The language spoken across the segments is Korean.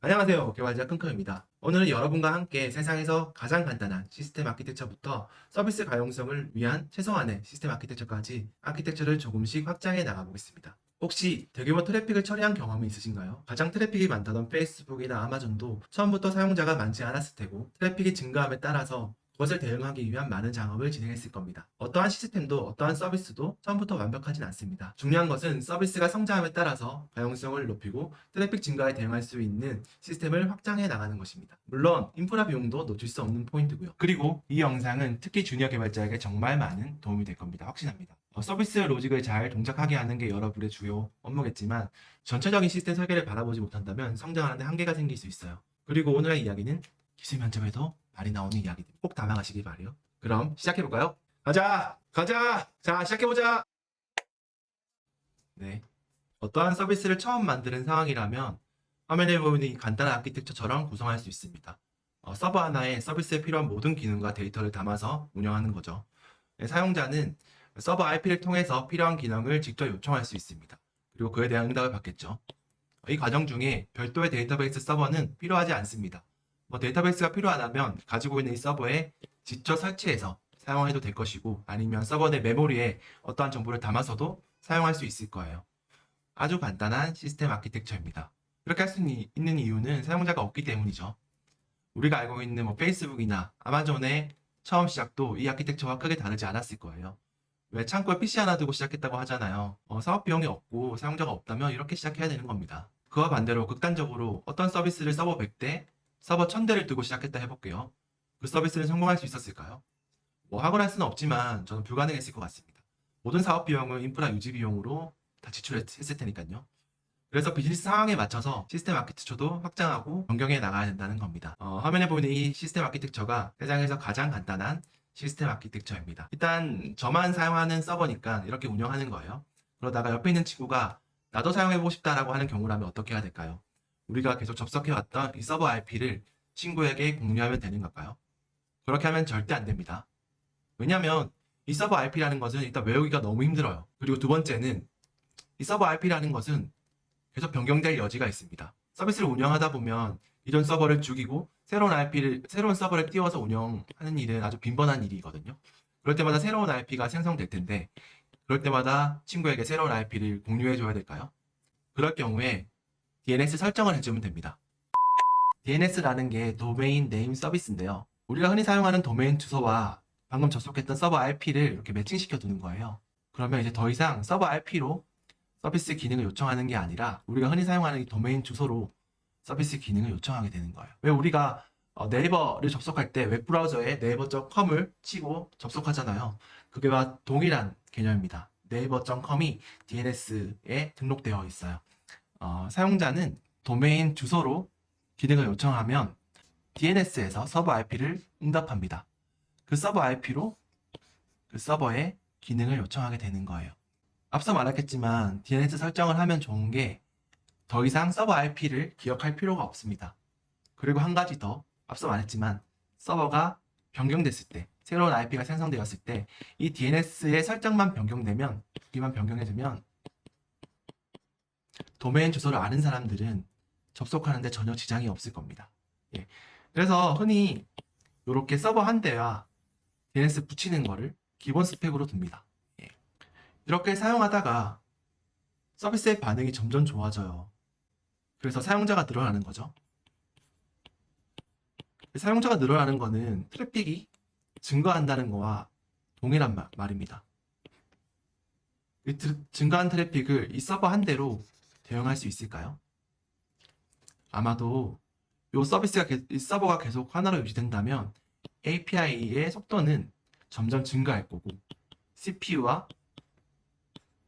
안녕하세요. 개발자 끙끙입니다. 오늘은 여러분과 함께 세상에서 가장 간단한 시스템 아키텍처부터 서비스 가용성을 위한 최소한의 시스템 아키텍처까지 아키텍처를 조금씩 확장해 나가보겠습니다. 혹시 대규모 트래픽을 처리한 경험이 있으신가요? 가장 트래픽이 많다던 페이스북이나 아마존도 처음부터 사용자가 많지 않았을 테고 트래픽이 증가함에 따라서 그것을 대응하기 위한 많은 작업을 진행했을 겁니다. 어떠한 시스템도 어떠한 서비스도 처음부터 완벽하진 않습니다. 중요한 것은 서비스가 성장함에 따라서 가용성을 높이고 트래픽 증가에 대응할 수 있는 시스템을 확장해 나가는 것입니다. 물론 인프라 비용도 놓칠 수 없는 포인트고요. 그리고 이 영상은 특히 주니어 개발자에게 정말 많은 도움이 될 겁니다. 확신합니다. 서비스 로직을 잘 동작하게 하는 게 여러분의 주요 업무겠지만 전체적인 시스템 설계를 바라보지 못한다면 성장하는데 한계가 생길 수 있어요. 그리고 오늘의 이야기는 기술 면접에도 많이 나오는 이야기들 꼭 담아가시길 바래요. 그럼 시작해볼까요? 가자! 가자! 자, 시작해보자! 네. 어떠한 서비스를 처음 만드는 상황이라면 화면에 보이는 이 간단한 아키텍처처럼 구성할 수 있습니다. 서버 하나에 서비스에 필요한 모든 기능과 데이터를 담아서 운영하는 거죠. 네, 사용자는 서버 IP를 통해서 필요한 기능을 직접 요청할 수 있습니다. 그리고 그에 대한 응답을 받겠죠. 이 과정 중에 별도의 데이터베이스 서버는 필요하지 않습니다. 데이터베이스가 필요하다면 가지고 있는 이 서버에 직접 설치해서 사용해도 될 것이고 아니면 서버 내 메모리에 어떠한 정보를 담아서도 사용할 수 있을 거예요. 아주 간단한 시스템 아키텍처입니다. 이렇게 할 수 있는 이유는 사용자가 없기 때문이죠. 우리가 알고 있는 페이스북이나 아마존의 처음 시작도 이 아키텍처와 크게 다르지 않았을 거예요. 왜 창고에 PC 하나 두고 시작했다고 하잖아요. 사업 비용이 없고 사용자가 없다면 이렇게 시작해야 되는 겁니다. 그와 반대로 극단적으로 어떤 서비스를 서버 100대, 서버 1000대를 두고 시작했다 해볼게요. 그 서비스는 성공할 수 있었을까요? 하거나 할 수는 없지만 저는 불가능했을 것 같습니다. 모든 사업 비용을 인프라 유지 비용으로 다 지출했을 테니까요. 그래서 비즈니스 상황에 맞춰서 시스템 아키텍처도 확장하고 변경해 나가야 된다는 겁니다. 화면에 보이는 이 시스템 아키텍처가 세상에서 가장 간단한 시스템 아키텍처입니다. 일단 저만 사용하는 서버니까 이렇게 운영하는 거예요. 그러다가 옆에 있는 친구가 나도 사용해보고 싶다라고 하는 경우라면 어떻게 해야 될까요? 우리가 계속 접속해왔던 이 서버 IP를 친구에게 공유하면 되는 걸까요? 그렇게 하면 절대 안 됩니다. 왜냐하면 이 서버 IP라는 것은 일단 외우기가 너무 힘들어요. 그리고 두 번째는 이 서버 IP라는 것은 계속 변경될 여지가 있습니다. 서비스를 운영하다 보면 이전 서버를 죽이고 새로운 서버를 띄워서 운영하는 일은 아주 빈번한 일이거든요. 그럴 때마다 새로운 IP가 생성될 텐데, 그럴 때마다 친구에게 새로운 IP를 공유해줘야 될까요? 그럴 경우에 DNS 설정을 해주면 됩니다. DNS라는 게 도메인 네임 서비스인데요. 우리가 흔히 사용하는 도메인 주소와 방금 접속했던 서버 IP를 이렇게 매칭시켜 두는 거예요. 그러면 이제 더 이상 서버 IP로 서비스 기능을 요청하는 게 아니라 우리가 흔히 사용하는 이 도메인 주소로 서비스 기능을 요청하게 되는 거예요. 왜 우리가 네이버를 접속할 때 웹브라우저에 네이버.com을 치고 접속하잖아요. 그게와 동일한 개념입니다. 네이버.com이 DNS에 등록되어 있어요. 사용자는 도메인 주소로 기능을 요청하면 DNS에서 서버 IP를 응답합니다. 그 서버 IP로 그 서버에 기능을 요청하게 되는 거예요. 앞서 말했겠지만 DNS 설정을 하면 좋은 게 더 이상 서버 IP를 기억할 필요가 없습니다. 그리고 한 가지 더, 앞서 말했지만 서버가 변경됐을 때, 새로운 IP가 생성되었을 때 이 DNS의 설정만 변경되면, 여기만 변경해주면 도메인 주소를 아는 사람들은 접속하는데 전혀 지장이 없을 겁니다. 예. 그래서 흔히 이렇게 서버 한 대와 DNS 붙이는 거를 기본 스펙으로 둡니다. 예. 이렇게 사용하다가 서비스의 반응이 점점 좋아져요. 그래서 사용자가 늘어나는 거죠. 사용자가 늘어나는 거는 트래픽이 증가한다는 거와 동일한 말입니다. 증가한 트래픽을 이 서버 한 대로 대응할 수 있을까요? 아마도 이 서버가 계속 하나로 유지된다면 API의 속도는 점점 증가할 거고 CPU와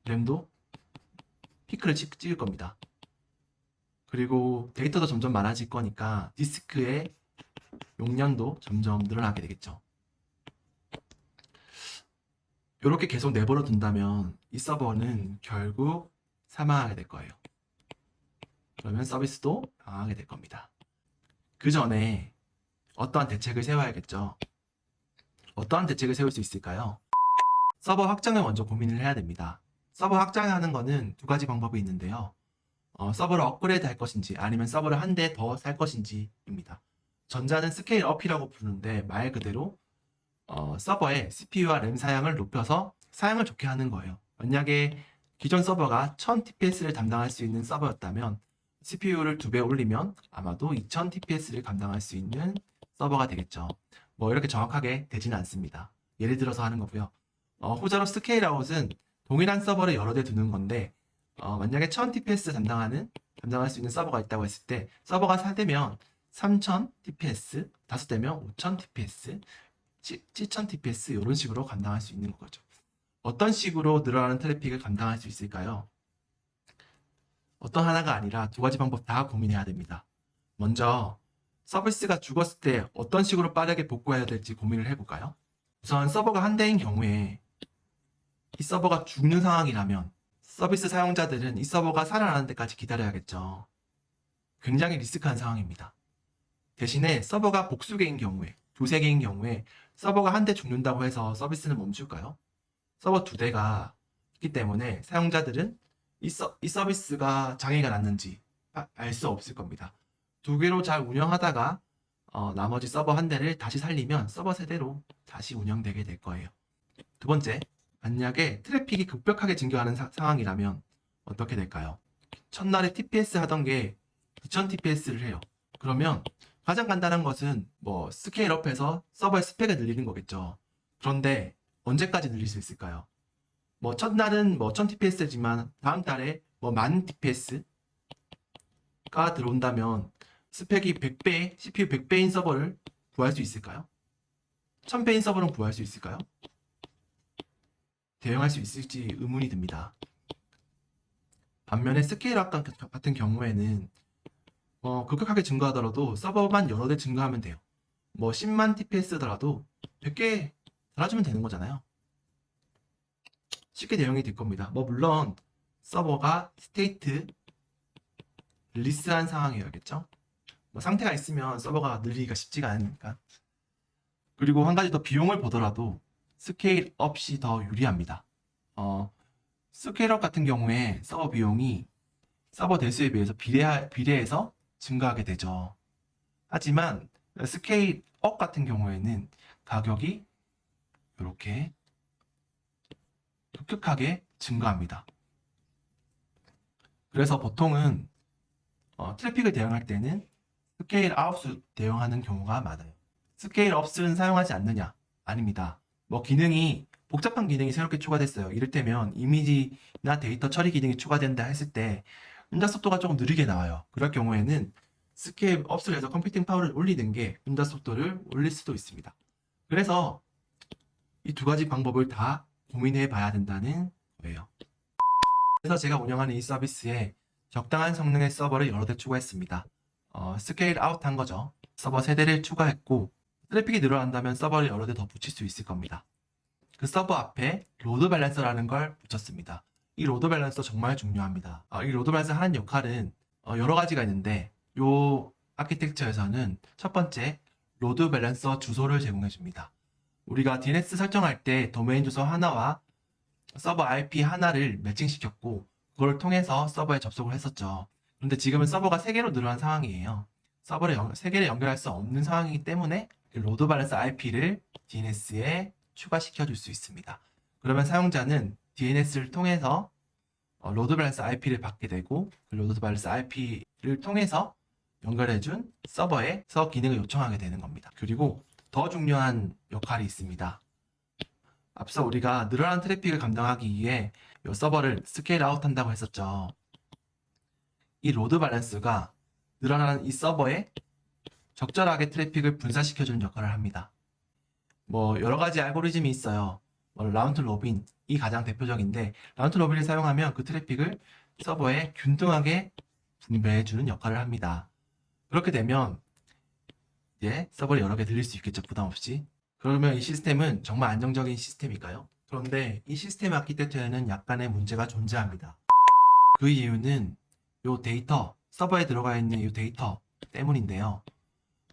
램도 피크를 찍을 겁니다. 그리고 데이터도 점점 많아질 거니까 디스크의 용량도 점점 늘어나게 되겠죠. 이렇게 계속 내버려 둔다면 이 서버는 결국 사망하게 될 거예요. 그러면 서비스도 당하게 될 겁니다. 그 전에 어떠한 대책을 세워야겠죠. 어떠한 대책을 세울 수 있을까요? 서버 확장을 먼저 고민을 해야 됩니다. 서버 확장하는 거는 두 가지 방법이 있는데요. 서버를 업그레이드 할 것인지 아니면 서버를 한 대 더 살 것인지입니다. 전자는 스케일 업이라고 부르는데 말 그대로 서버의 CPU와 램 사양을 높여서 사양을 좋게 하는 거예요. 만약에 기존 서버가 1000TPS를 담당할 수 있는 서버였다면 CPU를 2배 올리면 아마도 2000TPS를 감당할 수 있는 서버가 되겠죠. 뭐 이렇게 정확하게 되지는 않습니다. 예를 들어서 하는 거고요. 후자로 스케일 아웃은 동일한 서버를 여러 대 두는 건데 만약에 1000TPS 담당할 수 있는 서버가 있다고 했을 때 서버가 4대면 3000TPS, 5대면 5000TPS, 7000TPS 이런 식으로 감당할 수 있는 거죠. 어떤 식으로 늘어나는 트래픽을 감당할 수 있을까요? 어떤 하나가 아니라 두 가지 방법 다 고민해야 됩니다. 먼저 서비스가 죽었을 때 어떤 식으로 빠르게 복구해야 될지 고민을 해볼까요? 우선 서버가 한 대인 경우에 이 서버가 죽는 상황이라면 서비스 사용자들은 이 서버가 살아나는 데까지 기다려야겠죠. 굉장히 리스크한 상황입니다. 대신에 서버가 복수개인 경우에, 두세 개인 경우에 서버가 한 대 죽는다고 해서 서비스는 멈출까요? 서버 두 대가 있기 때문에 사용자들은 이 서비스가 장애가 났는지 알 수 없을 겁니다. 두 개로 잘 운영하다가 나머지 서버 한 대를 다시 살리면 서버 세 대로 다시 운영되게 될 거예요. 두 번째, 만약에 트래픽이 급격하게 증가하는 상황이라면 어떻게 될까요? 첫날에 TPS 하던 게 2000TPS를 해요. 그러면 가장 간단한 것은 뭐 스케일업해서 서버의 스펙을 늘리는 거겠죠. 그런데 언제까지 늘릴 수 있을까요? 뭐 첫날은 뭐 1000TPS지만 다음 달에 뭐 10,000TPS가 들어온다면 스펙이 100배, CPU 100배인 서버를 구할 수 있을까요? 1000배인 서버는 구할 수 있을까요? 대응할 수 있을지 의문이 듭니다. 반면에 스케일업 같은 경우에는 급격하게 증가하더라도 서버만 여러 대 증가하면 돼요. 뭐 10만 TPS더라도 100개 달아주면 되는 거잖아요. 쉽게 대응이 될 겁니다. 뭐 물론 서버가 스테이트 릴리스한 상황이어야겠죠. 뭐 상태가 있으면 서버가 늘리기가 쉽지가 않으니까. 그리고 한 가지 더 비용을 보더라도 스케일 업이 더 유리합니다. 스케일업 같은 경우에 서버 비용이 서버 대수에 비해서 비례해서 증가하게 되죠. 하지만 스케일업 같은 경우에는 가격이 이렇게 급격하게 증가합니다. 그래서 보통은 트래픽을 대응할 때는 스케일 아웃을 대응하는 경우가 많아요. 스케일 업은 사용하지 않느냐? 아닙니다. 뭐 복잡한 기능이 새롭게 추가됐어요. 이를테면 이미지나 데이터 처리 기능이 추가된다 했을 때 응답 속도가 조금 느리게 나와요. 그럴 경우에는 스케일 업을 해서 컴퓨팅 파워를 올리는 게 응답 속도를 올릴 수도 있습니다. 그래서 이 두 가지 방법을 다 고민해 봐야 된다는 거예요. 그래서 제가 운영하는 이 서비스에 적당한 성능의 서버를 여러 대 추가했습니다. 스케일 아웃 한 거죠. 서버 3대를 추가했고 트래픽이 늘어난다면 서버를 여러 대 더 붙일 수 있을 겁니다. 그 서버 앞에 로드 밸런서라는 걸 붙였습니다. 이 로드 밸런서 정말 중요합니다. 이 로드 밸런서 하는 역할은 여러 가지가 있는데 이 아키텍처에서는 첫 번째 로드 밸런서 주소를 제공해 줍니다. 우리가 DNS 설정할 때 도메인 주소 하나와 서버 IP 하나를 매칭시켰고 그걸 통해서 서버에 접속을 했었죠. 그런데 지금은 서버가 3개로 늘어난 상황이에요. 서버를 3개를 연결할 수 없는 상황이기 때문에 로드 밸런스 IP를 DNS에 추가시켜 줄 수 있습니다. 그러면 사용자는 DNS를 통해서 로드 밸런스 IP를 받게 되고 그 로드 밸런스 IP를 통해서 연결해준 서버에서 기능을 요청하게 되는 겁니다. 그리고 더 중요한 역할이 있습니다. 앞서 우리가 늘어난 트래픽을 감당하기 위해 이 서버를 스케일 아웃 한다고 했었죠. 이 로드 밸런스가 늘어나는 이 서버에 적절하게 트래픽을 분산시켜주는 역할을 합니다. 뭐 여러 가지 알고리즘이 있어요. 뭐 라운드 로빈이 가장 대표적인데 라운드 로빈을 사용하면 그 트래픽을 서버에 균등하게 분배해주는 역할을 합니다. 그렇게 되면 이제 서버를 여러 개 늘릴 수 있겠죠, 부담 없이. 그러면 이 시스템은 정말 안정적인 시스템일까요? 그런데 이 시스템 아키텍처에는 약간의 문제가 존재합니다. 그 이유는 이 데이터, 서버에 들어가 있는 이 데이터 때문인데요.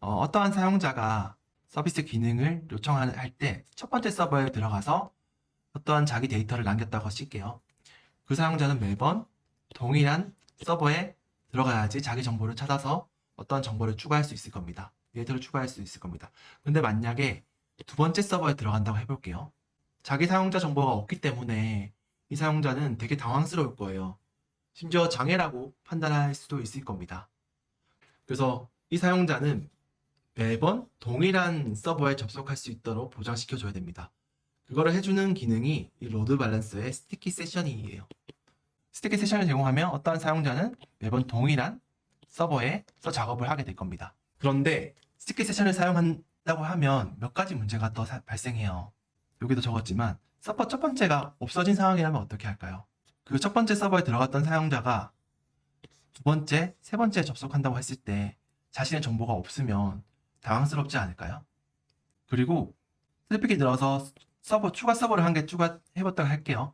어떠한 사용자가 서비스 기능을 요청할 때 첫 번째 서버에 들어가서 어떠한 자기 데이터를 남겼다고 칠게요. 그 사용자는 매번 동일한 서버에 들어가야지 자기 정보를 찾아서 어떤 정보를 추가할 수 있을 겁니다. 데이터를 추가할 수 있을 겁니다. 근데 만약에 두 번째 서버에 들어간다고 해볼게요. 자기 사용자 정보가 없기 때문에 이 사용자는 되게 당황스러울 거예요. 심지어 장애라고 판단할 수도 있을 겁니다. 그래서 이 사용자는 매번 동일한 서버에 접속할 수 있도록 보장시켜줘야 됩니다. 그거를 해주는 기능이 이 로드 밸런스의 스티키 세션이에요. 스티키 세션을 제공하면 어떠한 사용자는 매번 동일한 서버에서 작업을 하게 될 겁니다. 그런데 스티키 세션을 사용한다고 하면 몇 가지 문제가 더 발생해요. 여기도 적었지만 서버 첫 번째가 없어진 상황이라면 어떻게 할까요? 그 첫 번째 서버에 들어갔던 사용자가 두 번째, 세 번째에 접속한다고 했을 때 자신의 정보가 없으면 당황스럽지 않을까요? 그리고 트래픽이 늘어서 추가 서버를 한 개 추가해봤다고 할게요.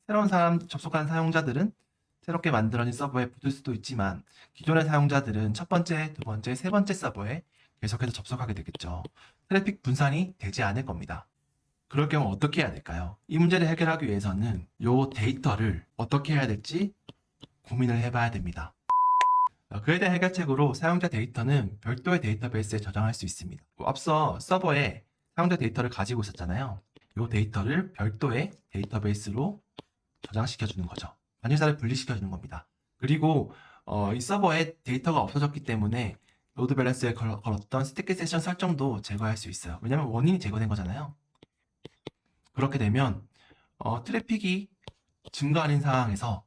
새로운 사람 접속한 사용자들은 새롭게 만들어진 서버에 붙을 수도 있지만 기존의 사용자들은 첫 번째, 두 번째, 세 번째 서버에 계속해서 접속하게 되겠죠. 트래픽 분산이 되지 않을 겁니다. 그럴 경우 어떻게 해야 될까요? 이 문제를 해결하기 위해서는 이 데이터를 어떻게 해야 될지 고민을 해봐야 됩니다. 그에 대한 해결책으로 사용자 데이터는 별도의 데이터베이스에 저장할 수 있습니다. 앞서 서버에 사용자 데이터를 가지고 있었잖아요. 이 데이터를 별도의 데이터베이스로 저장시켜 주는 거죠. 관리사를 분리시켜 주는 겁니다. 그리고 이 서버에 데이터가 없어졌기 때문에 로드 밸런스에 걸었던 스티키 세션 설정도 제거할 수 있어요. 왜냐하면 원인이 제거된 거잖아요. 그렇게 되면 트래픽이 증가하는 상황에서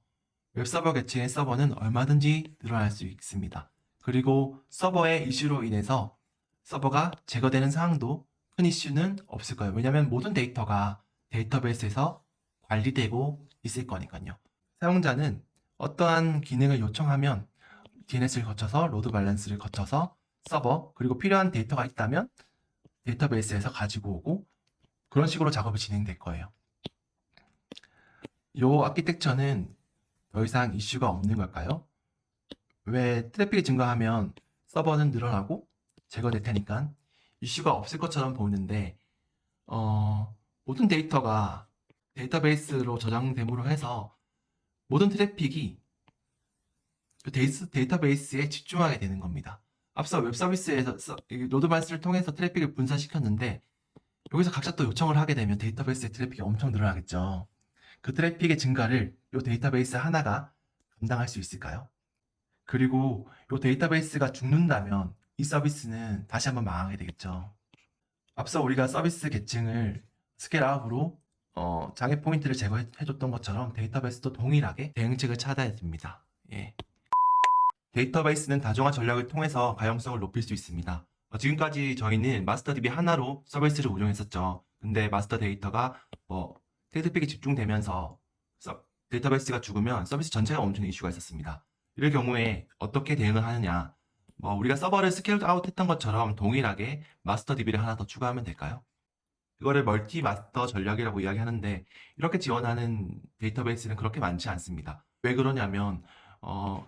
웹서버 계층의 서버는 얼마든지 늘어날 수 있습니다. 그리고 서버의 이슈로 인해서 서버가 제거되는 상황도 큰 이슈는 없을 거예요. 왜냐하면 모든 데이터가 데이터베이스에서 관리되고 있을 거니까요. 사용자는 어떠한 기능을 요청하면 DNS를 거쳐서 로드 밸런스를 거쳐서 서버 그리고 필요한 데이터가 있다면 데이터베이스에서 가지고 오고 그런 식으로 작업이 진행될 거예요. 이 아키텍처는 더 이상 이슈가 없는 걸까요? 왜 트래픽이 증가하면 서버는 늘어나고 제거될 테니까 이슈가 없을 것처럼 보이는데 모든 데이터가 데이터베이스로 저장됨으로 해서 모든 트래픽이 그 데이터베이스에 집중하게 되는 겁니다. 앞서 웹 서비스에서 로드 밸런스를 통해서 트래픽을 분산시켰는데 여기서 각자 또 요청을 하게 되면 데이터베이스의 트래픽이 엄청 늘어나겠죠. 그 트래픽의 증가를 이 데이터베이스 하나가 감당할 수 있을까요? 그리고 이 데이터베이스가 죽는다면 이 서비스는 다시 한번 망하게 되겠죠. 앞서 우리가 서비스 계층을 스케일아웃으로 장애 포인트를 제거해줬던 것처럼 데이터베이스도 동일하게 대응책을 찾아야 됩니다. 예. 데이터베이스는 다중화 전략을 통해서 가용성을 높일 수 있습니다. 지금까지 저희는 마스터DB 하나로 서비스를 운영했었죠. 근데 마스터 데이터가 트래픽이 집중되면서 데이터베이스가 죽으면 서비스 전체가 엄청 이슈가 있었습니다. 이럴 경우에 어떻게 대응을 하느냐? 우리가 서버를 스케일 아웃 했던 것처럼 동일하게 마스터DB를 하나 더 추가하면 될까요? 그거를 멀티 마스터 전략이라고 이야기하는데 이렇게 지원하는 데이터베이스는 그렇게 많지 않습니다. 왜 그러냐면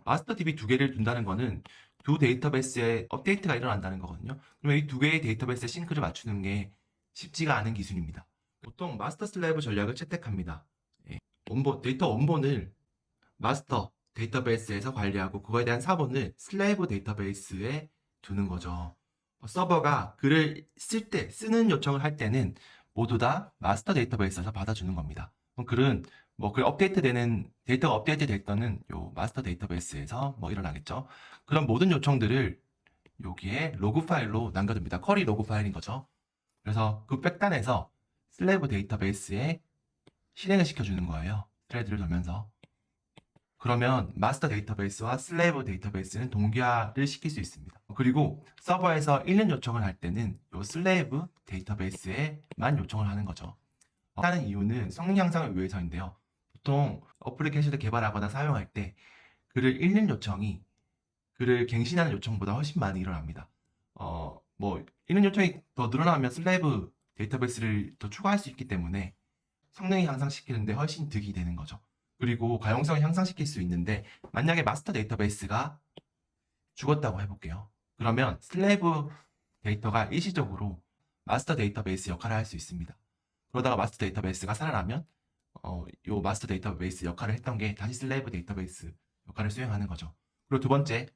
마스터DB 두 개를 둔다는 거는 두 데이터베이스에 업데이트가 일어난다는 거거든요. 그러면 이 두 개의 데이터베이스에 싱크를 맞추는 게 쉽지가 않은 기술입니다. 보통 마스터 슬래브 전략을 채택합니다. 예. 데이터 원본을 마스터 데이터베이스에서 관리하고 그거에 대한 사본을 슬래브 데이터베이스에 두는 거죠. 서버가 글을 쓰는 요청을 할 때는 모두 다 마스터 데이터베이스에서 받아주는 겁니다. 그럼 글은 글 데이터가 업데이트 됐다는 요 마스터 데이터베이스에서 일어나겠죠. 그런 모든 요청들을 여기에 로그 파일로 남겨둡니다. 쿼리 로그 파일인 거죠. 그래서 그 백단에서 슬래브 데이터베이스에 실행을 시켜주는 거예요. 트레드를 돌면서. 그러면 마스터 데이터베이스와 슬래브 데이터베이스는 동기화를 시킬 수 있습니다. 그리고 서버에서 읽는 요청을 할 때는 이 슬래브 데이터베이스에만 요청을 하는 거죠. 하는 이유는 성능 향상을 위해서인데요. 보통 어플리케이션을 개발하거나 사용할 때 글을 읽는 요청이 글을 갱신하는 요청보다 훨씬 많이 일어납니다. 읽는 요청이 더 늘어나면 슬래브 데이터베이스를 더 추가할 수 있기 때문에 성능이 향상시키는데 훨씬 득이 되는 거죠. 그리고 가용성을 향상시킬 수 있는데 만약에 마스터 데이터베이스가 죽었다고 해볼게요. 그러면 슬래브 데이터가 일시적으로 마스터 데이터베이스 역할을 할 수 있습니다. 그러다가 마스터 데이터베이스가 살아나면 요 마스터 데이터베이스 역할을 했던 게 다시 슬래브 데이터베이스 역할을 수행하는 거죠. 그리고 두 번째,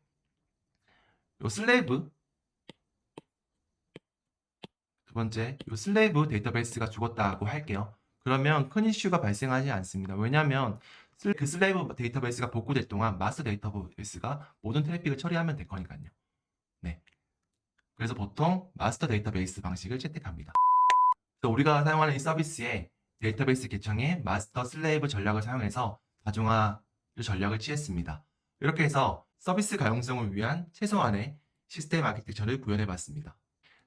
요 슬레이브 요 슬레이브 데이터베이스가 죽었다고 할게요. 그러면 큰 이슈가 발생하지 않습니다. 왜냐하면 그 슬레이브 데이터베이스가 복구될 동안 마스터 데이터베이스가 모든 트래픽을 처리하면 될 거니까요. 네. 그래서 보통 마스터 데이터베이스 방식을 채택합니다. 그래서 우리가 사용하는 이 서비스의 데이터베이스 계층에 마스터 슬레이브 전략을 사용해서 다중화 전략을 취했습니다. 이렇게 해서 서비스 가용성을 위한 최소한의 시스템 아키텍처를 구현해 봤습니다.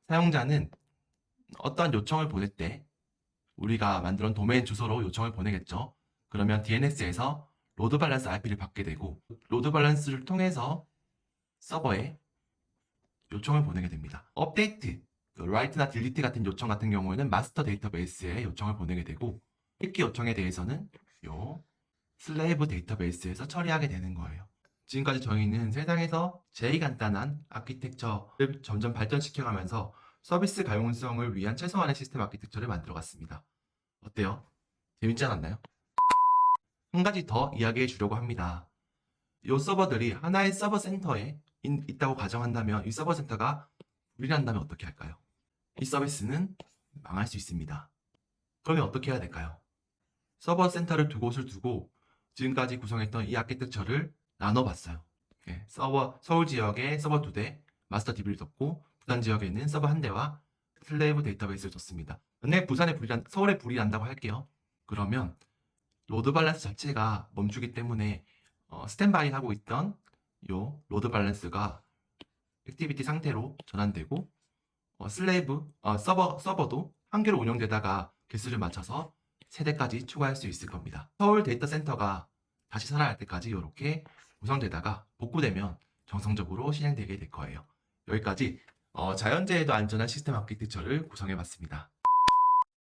사용자는 어떠한 요청을 보낼 때 우리가 만들어 놓은 도메인 주소로 요청을 보내겠죠. 그러면 DNS에서 로드 밸런스 IP를 받게 되고 로드 밸런스를 통해서 서버에 요청을 보내게 됩니다. 업데이트, write나 delete 같은 요청 같은 경우에는 마스터 데이터베이스에 요청을 보내게 되고 읽기 요청에 대해서는 요 슬레이브 데이터베이스에서 처리하게 되는 거예요. 지금까지 저희는 세상에서 제일 간단한 아키텍처를 점점 발전시켜가면서 서비스 가용성을 위한 최소한의 시스템 아키텍처를 만들어갔습니다. 어때요? 재밌지 않았나요? 한 가지 더 이야기해 주려고 합니다. 이 서버들이 하나의 서버 센터에 있다고 가정한다면 이 서버 센터가 불이난다면 어떻게 할까요? 이 서비스는 망할 수 있습니다. 그러면 어떻게 해야 될까요? 서버 센터를 두 곳을 두고 지금까지 구성했던 이 아키텍처를 나눠봤어요. 서울 지역에 서버 2대, 마스터 DB를 뒀고 부산 지역에는 서버 1대와 슬레이브 데이터베이스를 뒀습니다. 만약에 서울에 불이 난다고 할게요. 그러면 로드 밸런스 자체가 멈추기 때문에 스탠바이 하고 있던 요 로드 밸런스가 액티비티 상태로 전환되고 서버도 한 개로 운영되다가 개수를 맞춰서 3대까지 추가할 수 있을 겁니다. 서울 데이터 센터가 다시 살아날 때까지 이렇게 구성되다가 복구되면 정상적으로 실행되게 될 거예요. 여기까지 자연재해도 안전한 시스템 아키텍처를 구성해 봤습니다.